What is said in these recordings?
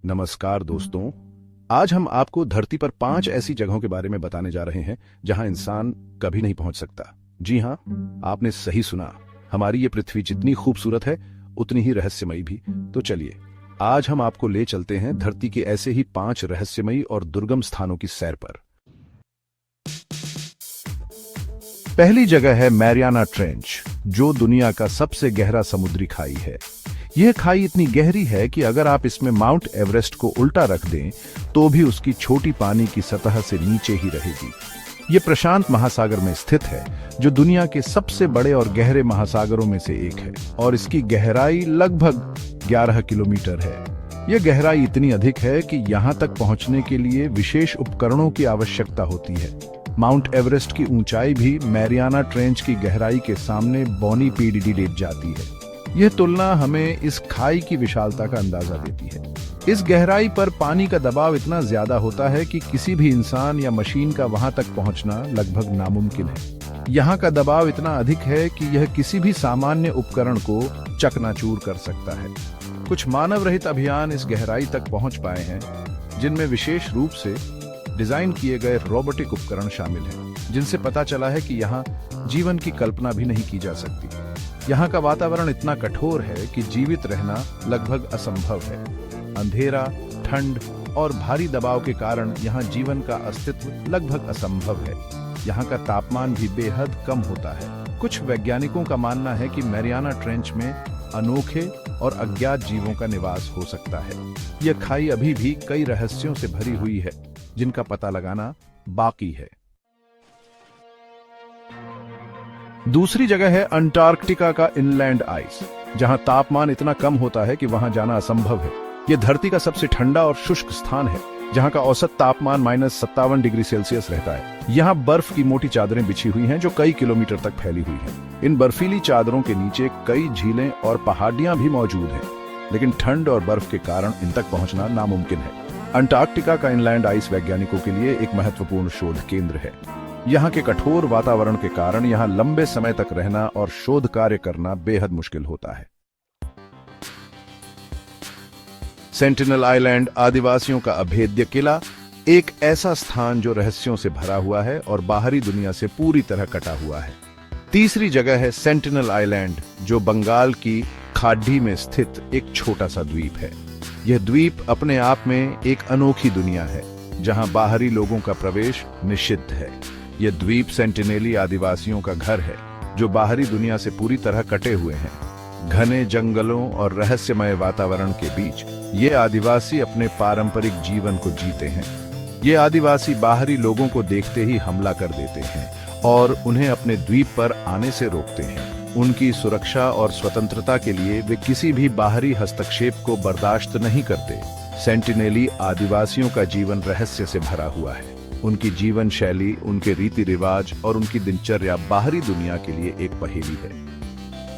नमस्कार दोस्तों, आज हम आपको धरती पर 5 ऐसी जगहों के बारे में बताने जा रहे हैं जहां इंसान कभी नहीं पहुंच सकता। जी हां, आपने सही सुना। हमारी ये पृथ्वी जितनी खूबसूरत है उतनी ही रहस्यमयी भी। तो चलिए, आज हम आपको ले चलते हैं धरती के ऐसे ही 5 रहस्यमयी और दुर्गम स्थानों की सैर पर। पहली जगह है मैरियाना ट्रेंच, जो दुनिया का सबसे गहरा समुद्री खाई है। यह खाई इतनी गहरी है कि अगर आप इसमें माउंट एवरेस्ट को उल्टा रख दें तो भी उसकी छोटी पानी की सतह से नीचे ही रहेगी। यह प्रशांत महासागर में स्थित है, जो दुनिया के सबसे बड़े और गहरे महासागरों में से एक है, और इसकी गहराई लगभग 11 किलोमीटर है। यह गहराई इतनी अधिक है कि यहां तक पहुंचने के लिए विशेष उपकरणों की आवश्यकता होती है। माउंट एवरेस्ट की ऊंचाई भी मैरियाना ट्रेंच की गहराई के सामने बौनी पीढ़ी लेट जाती है। यह तुलना हमें इस खाई की विशालता का अंदाजा देती है। इस गहराई पर पानी का दबाव इतना ज्यादा होता है कि किसी भी इंसान या मशीन का वहां तक पहुंचना लगभग नामुमकिन है। यहाँ का दबाव इतना अधिक है कि यह किसी भी सामान्य उपकरण को चकनाचूर कर सकता है। कुछ मानव रहित अभियान इस गहराई तक पहुंच पाए हैं, जिनमें विशेष रूप से डिजाइन किए गए रोबोटिक उपकरण शामिल हैं, जिनसे पता चला है कि यहाँ जीवन की कल्पना भी नहीं की जा सकती। यहाँ का वातावरण इतना कठोर है कि जीवित रहना लगभग असंभव है। अंधेरा, ठंड और भारी दबाव के कारण यहाँ जीवन का अस्तित्व लगभग असंभव है। यहाँ का तापमान भी बेहद कम होता है। कुछ वैज्ञानिकों का मानना है कि मैरियाना ट्रेंच में अनोखे और अज्ञात जीवों का निवास हो सकता है। यह खाई अभी भी कई रहस्यों से भरी हुई है, जिनका पता लगाना बाकी है। दूसरी जगह है अंटार्कटिका का इनलैंड आइस, जहां तापमान इतना कम होता है कि वहां जाना असंभव है। यह धरती का सबसे ठंडा और शुष्क स्थान है, जहां का औसत तापमान -57 डिग्री सेल्सियस रहता है। यहाँ बर्फ की मोटी चादरें बिछी हुई हैं, जो कई किलोमीटर तक फैली हुई हैं। इन बर्फीली चादरों के नीचे कई झीलें और पहाड़ियां भी मौजूद हैं, लेकिन ठंड और बर्फ के कारण इन तक पहुंचना नामुमकिन है। अंटार्कटिका का इनलैंड आइस वैज्ञानिकों के लिए एक महत्वपूर्ण शोध केंद्र है। यहाँ के कठोर वातावरण के कारण यहाँ लंबे समय तक रहना और शोध कार्य करना बेहद मुश्किल होता है। सेंटिनल आइलैंड, आदिवासियों का अभेद्य किला, एक ऐसा स्थान जो रहस्यों से भरा हुआ है और बाहरी दुनिया से पूरी तरह कटा हुआ है। तीसरी जगह है सेंटिनल आइलैंड, जो बंगाल की खाड़ी में स्थित एक छोटा सा द्वीप है। यह द्वीप अपने आप में एक अनोखी दुनिया है, जहां बाहरी लोगों का प्रवेश निषिद्ध है। यह द्वीप सेंटिनेली आदिवासियों का घर है, जो बाहरी दुनिया से पूरी तरह कटे हुए हैं। घने जंगलों और रहस्यमय वातावरण के बीच ये आदिवासी अपने पारंपरिक जीवन को जीते हैं। ये आदिवासी बाहरी लोगों को देखते ही हमला कर देते हैं और उन्हें अपने द्वीप पर आने से रोकते हैं। उनकी सुरक्षा और स्वतंत्रता के लिए वे किसी भी बाहरी हस्तक्षेप को बर्दाश्त नहीं करते। सेंटिनेली आदिवासियों का जीवन रहस्य से भरा हुआ है। उनकी जीवन शैली, उनके रीति रिवाज और उनकी दिनचर्या बाहरी दुनिया के लिए एक पहेली है।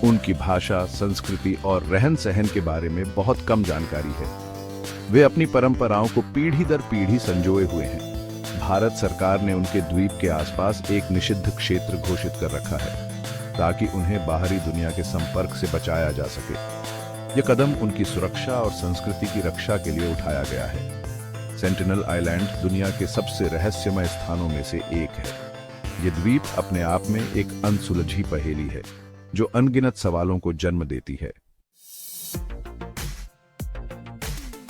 उनकी भाषा, संस्कृति और रहन सहन के बारे में बहुत कम जानकारी है। वे अपनी परंपराओं को पीढ़ी दर पीढ़ी संजोए हुए हैं। भारत सरकार ने उनके द्वीप के आसपास एक निषिद्ध क्षेत्र घोषित कर रखा है, ताकि उन्हें बाहरी दुनिया के संपर्क से बचाया जा सके। यह कदम उनकी सुरक्षा और संस्कृति की रक्षा के लिए उठाया गया है। सेंटिनल आइलैंड दुनिया के सबसे रहस्यमय स्थानों में से एक है। यह द्वीप अपने आप में एक अनसुलझी पहेली है, जो अनगिनत सवालों को जन्म देती है।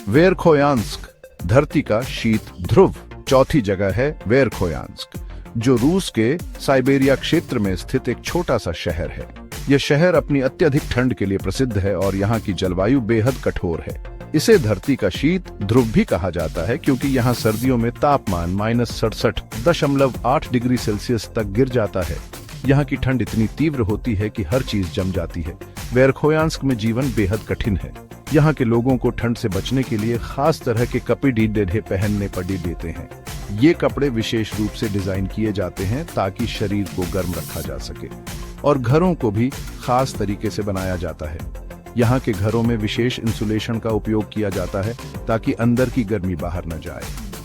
वेरखोयांस्क, धरती का शीत ध्रुव। चौथी जगह है वेरखोयांस्क, जो रूस के साइबेरिया क्षेत्र में स्थित एक छोटा सा शहर है। यह शहर अपनी अत्यधिक ठंड के लिए प्रसिद्ध है और यहाँ की जलवायु बेहद कठोर है। इसे धरती का शीत ध्रुव भी कहा जाता है, क्योंकि यहाँ सर्दियों में तापमान -67.8 डिग्री सेल्सियस तक गिर जाता है। यहाँ की ठंड इतनी तीव्र होती है कि हर चीज जम जाती है। वेरखोयांस्क में जीवन बेहद कठिन है। यहाँ के लोगों को ठंड से बचने के लिए खास तरह के कपड़े पहनने पड़ देते हैं। ये कपड़े विशेष रूप से डिजाइन किए जाते हैं ताकि शरीर को गर्म रखा जा सके, और घरों को भी खास तरीके से बनाया जाता है। यहाँ के घरों में विशेष इंसुलेशन का उपयोग किया जाता है ताकि अंदर की गर्मी बाहर न जाए।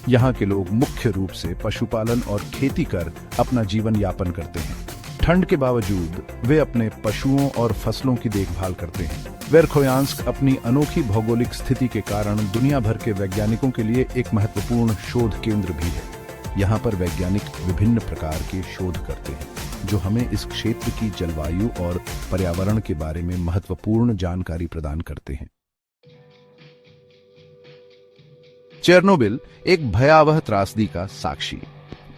यहाँ के लोग मुख्य रूप से पशुपालन और खेती कर अपना जीवन यापन करते हैं। ठंड के बावजूद वे अपने पशुओं और फसलों की देखभाल करते हैं। वेरखोयांस्क अपनी अनोखी भौगोलिक स्थिति के कारण दुनिया भर के वैज्ञानिकों के लिए एक महत्वपूर्ण शोध केंद्र भी है। यहाँ पर वैज्ञानिक विभिन्न प्रकार के शोध करते हैं जो हमें इस क्षेत्र की जलवायु और पर्यावरण के बारे में महत्वपूर्ण जानकारी प्रदान करते हैं। चेरनोबिल एक भयावह त्रासदी का साक्षी।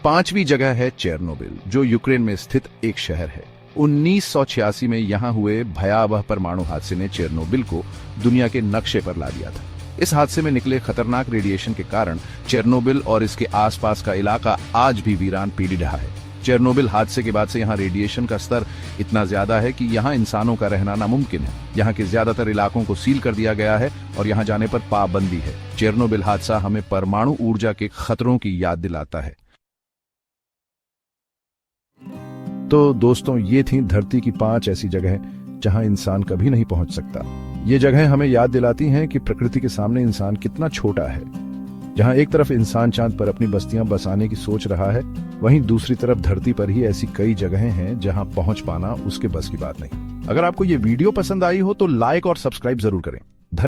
5वीं जगह है चेरनोबिल, जो यूक्रेन में स्थित एक शहर है। 1986 में यहां हुए भयावह परमाणु हादसे ने चेरनोबिल को दुनिया के नक्शे पर ला दिया था। इस हादसे में निकले खतरनाक रेडिएशन के कारण चेरनोबिल और इसके आसपास का इलाका आज भी वीरान पीढ़ी रहा है। चेरनोबिल हादसे के बाद से यहाँ रेडिएशन का स्तर इतना ज्यादा है कि यहाँ इंसानों का रहना नामुमकिन है। यहाँ के ज्यादातर इलाकों को सील कर दिया गया है और यहाँ जाने पर पाबंदी है। चेरनोबिल हादसा हमें परमाणु ऊर्जा के खतरों की याद दिलाता है। तो दोस्तों, ये थी धरती की 5 ऐसी जगहें जहां इंसान कभी नहीं पहुंच सकता। ये जगहें हमें याद दिलाती हैं कि प्रकृति के सामने इंसान कितना छोटा है। जहां एक तरफ इंसान चांद पर अपनी बस्तियां बसाने की सोच रहा है, वहीं दूसरी तरफ धरती पर ही ऐसी कई जगहें हैं जहां पहुंच पाना उसके बस की बात नहीं। अगर आपको ये वीडियो पसंद आई हो तो लाइक और सब्सक्राइब जरूर करें।